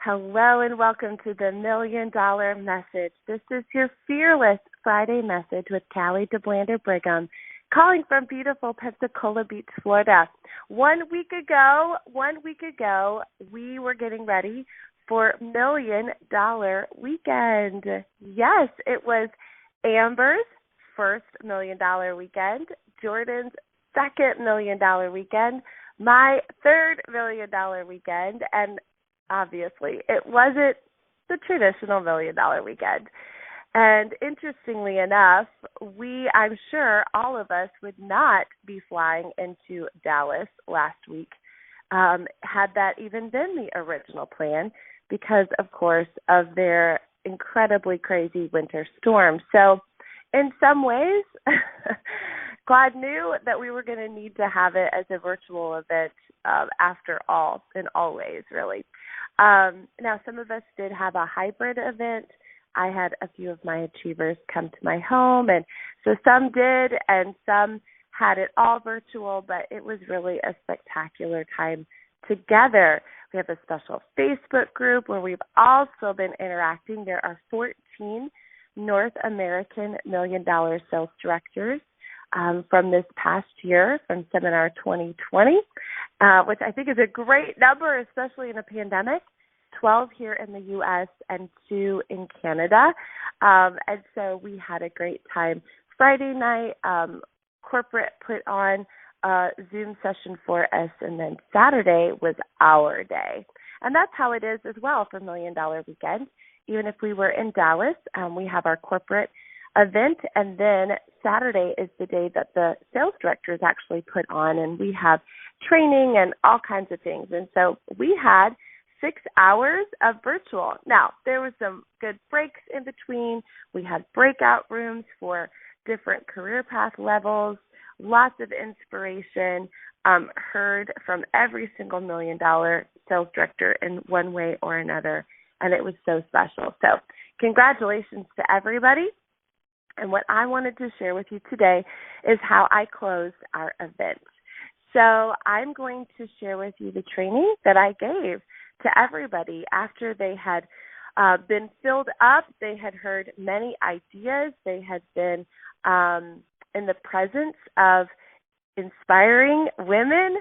Hello and welcome to the $1 Million Message. This is your Fearless Friday message with Callie DeBlander Brigham, calling from beautiful Pensacola Beach, Florida. One week ago, we were getting ready for $1 Million Weekend. Yes, it was Amber's first $1 Million weekend, Jordan's second $1 Million weekend, my third $1 Million weekend, and obviously, it wasn't the traditional $1 Million weekend. And interestingly enough, I'm sure all of us would not be flying into Dallas last week had that even been the original plan because, of course, of their incredibly crazy winter storm. So in some ways, God knew that we were going to need to have it as a virtual event after all, in all ways, really. Now, some of us did have a hybrid event. I had a few of my achievers come to my home, and so some did, and some had it all virtual, but it was really a spectacular time together. We have a special Facebook group where we've also been interacting. There are 14 North American $1 Million sales directors from this past year, from Seminar 2020, which I think is a great number, especially in a pandemic. 12 here in the U.S. and 2 in Canada. And so we had a great time. Friday night, corporate put on a Zoom session for us, and then Saturday was our day. And that's how it is as well for $1 Million Weekend. Even if we were in Dallas, we have our corporate event, and then Saturday is the day that the sales directors actually put on, and we have training and all kinds of things. And so we had 6 hours of virtual. Now, there were some good breaks in between. We had breakout rooms for different career path levels, lots of inspiration, heard from every single $1 Million sales director in one way or another, and it was so special. So congratulations to everybody. And what I wanted to share with you today is how I closed our event. So I'm going to share with you the training that I gave to everybody after they had been filled up. They had heard many ideas. They had been in the presence of inspiring women,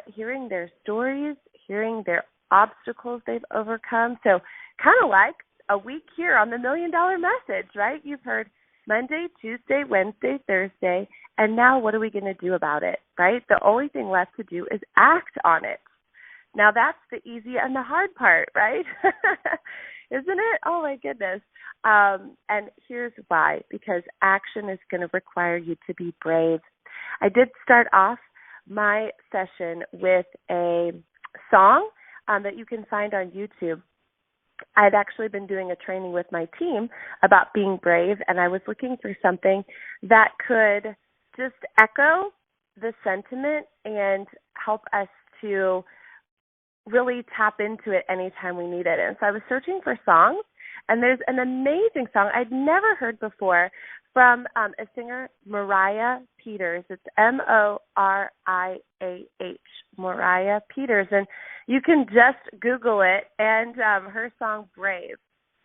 hearing their stories, hearing their obstacles they've overcome. So kind of like a week here on the $1 Million Message, right? You've heard Monday, Tuesday, Wednesday, Thursday, and now what are we going to do about it, right? The only thing left to do is act on it. Now that's the easy and the hard part, right? Isn't it? Oh, my goodness. And here's why, because action is going to require you to be brave. I did start off my session with a song that you can find on YouTube. I'd actually been doing a training with my team about being brave, and I was looking for something that could just echo the sentiment and help us to really tap into it anytime we need it. And so I was searching for songs, and there's an amazing song I'd never heard before from a singer, Mariah Peters. It's Moriah, Mariah Peters. And you can just Google it, and her song, Brave,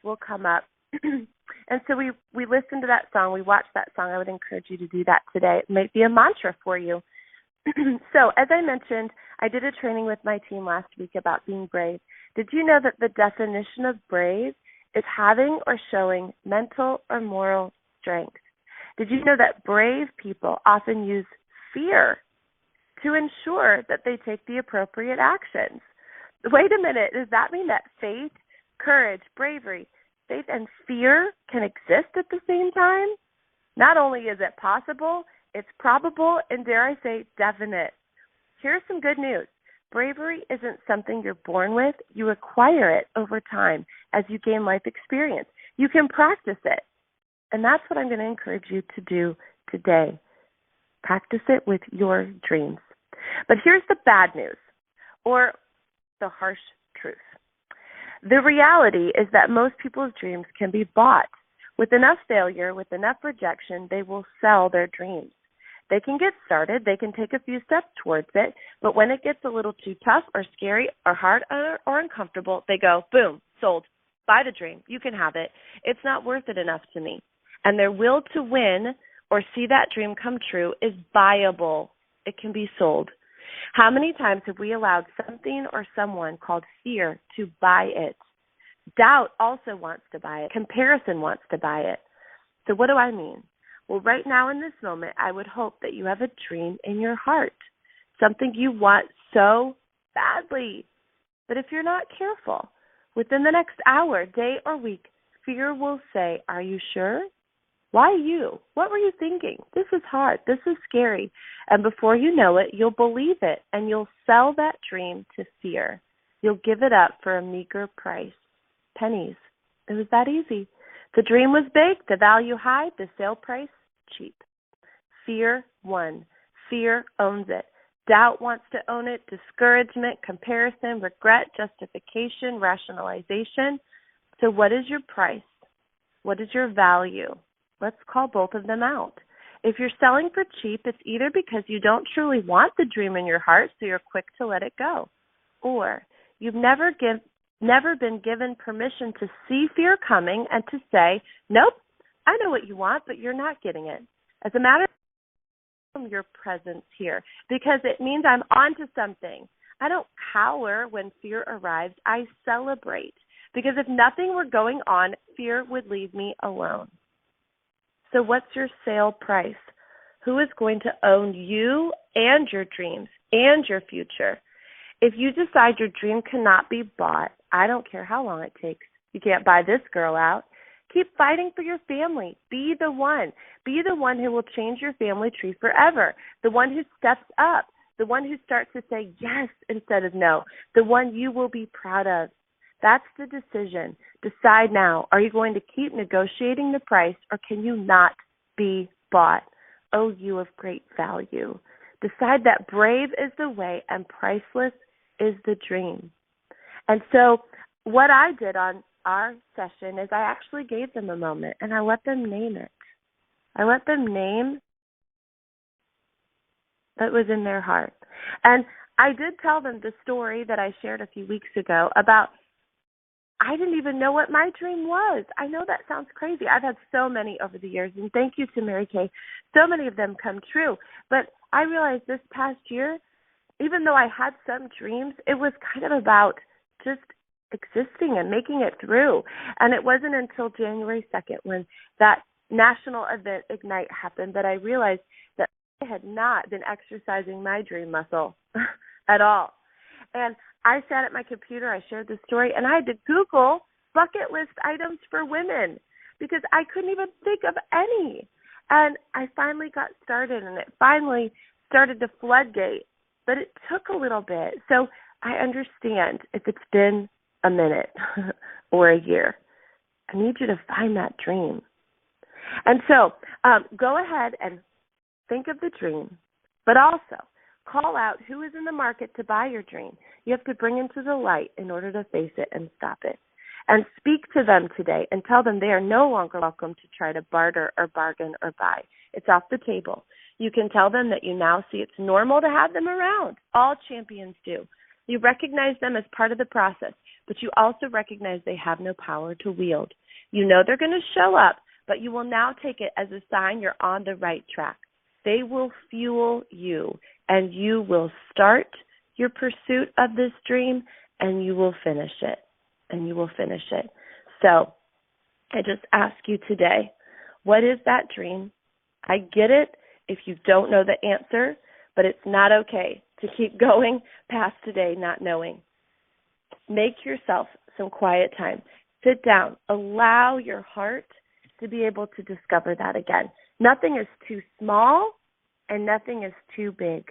will come up. And so we listened to that song. We watched that song. I would encourage you to do that today. It might be a mantra for you. So as I mentioned, I did a training with my team last week about being brave. Did you know that the definition of brave is having or showing mental or moral strength? Did you know that brave people often use fear to ensure that they take the appropriate actions? Wait a minute, does that mean that faith, courage, bravery, faith, and fear can exist at the same time? Not only is it possible, it's probable, and dare I say, definite. Here's some good news. Bravery isn't something you're born with. You acquire it over time as you gain life experience. You can practice it. And that's what I'm going to encourage you to do today. Practice it with your dreams. But here's the bad news, or the harsh truth. The reality is that most people's dreams can be bought. With enough failure, with enough rejection, they will sell their dreams. They can get started. They can take a few steps towards it, But when it gets a little too tough or scary or hard or uncomfortable, they go, boom, sold. Buy the dream. You can have it. It's not worth it enough to me. And their will to win or see that dream come true is viable. It can be sold. How many times have we allowed something or someone called fear to buy it? Doubt also wants to buy it. Comparison wants to buy it. So what do I mean? Well, right now in this moment, I would hope that you have a dream in your heart, something you want so badly. But if you're not careful, within the next hour, day, or week, fear will say, are you sure? Why you? What were you thinking? This is hard. This is scary. And before you know it, you'll believe it, and you'll sell that dream to fear. You'll give it up for a meager price. Pennies. It was that easy. The dream was big, the value high, the sale price cheap. Fear won. Fear owns it. Doubt wants to own it. Discouragement, comparison, regret, justification, rationalization. So what is your price? What is your value? Let's call both of them out. If you're selling for cheap, it's either because you don't truly want the dream in your heart, so you're quick to let it go, or you've never been given permission to see fear coming and to say, nope, I know what you want, but you're not getting it. As a matter of your presence here, because it means I'm onto something. I don't cower when fear arrives. I celebrate, because if nothing were going on, fear would leave me alone. So what's your sale price? Who is going to own you and your dreams and your future? If you decide your dream cannot be bought, I don't care how long it takes. You can't buy this girl out. Keep fighting for your family. Be the one. Be the one who will change your family tree forever. The one who steps up. The one who starts to say yes instead of no. The one you will be proud of. That's the decision. Decide now. Are you going to keep negotiating the price, or can you not be bought? Oh, you of great value. Decide that brave is the way and priceless is the dream. And so what I did on our session is I actually gave them a moment, and I let them name it. I let them name that was in their heart. And I did tell them the story that I shared a few weeks ago about I didn't even know what my dream was. I know that sounds crazy. I've had so many over the years, and thank you to Mary Kay. So many of them come true. But I realized this past year, even though I had some dreams, it was kind of about just existing and making it through. And it wasn't until January 2nd when that national event, Ignite, happened that I realized that I had not been exercising my dream muscle at all. And I sat at my computer, I shared the story, and I had to Google bucket list items for women because I couldn't even think of any. And I finally got started, and it finally started to floodgate, but it took a little bit. So I understand if it's been a minute or a year. I need you to find that dream. And so go ahead and think of the dream, but also call out who is in the market to buy your dream. You have to bring into the light in order to face it and stop it. And speak to them today and tell them they are no longer welcome to try to barter or bargain or buy. It's off the table. You can tell them that you now see it's normal to have them around. All champions do. You recognize them as part of the process, but you also recognize they have no power to wield. You know they're going to show up, but you will now take it as a sign you're on the right track. They will fuel you, and you will start your pursuit of this dream, and you will finish it, and you will finish it. So I just ask you today, what is that dream? I get it if you don't know the answer, but it's not okay to keep going past today not knowing. Make yourself some quiet time. Sit down. Allow your heart to be able to discover that again. Nothing is too small and nothing is too big.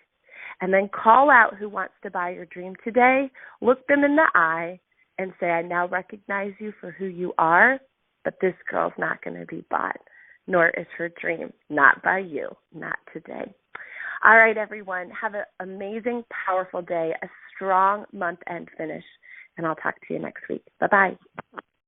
And then call out who wants to buy your dream today. Look them in the eye and say, I now recognize you for who you are, but this girl's not going to be bought, nor is her dream, not by you, not today. All right, everyone, have an amazing, powerful day, a strong month-end finish, and I'll talk to you next week. Bye-bye.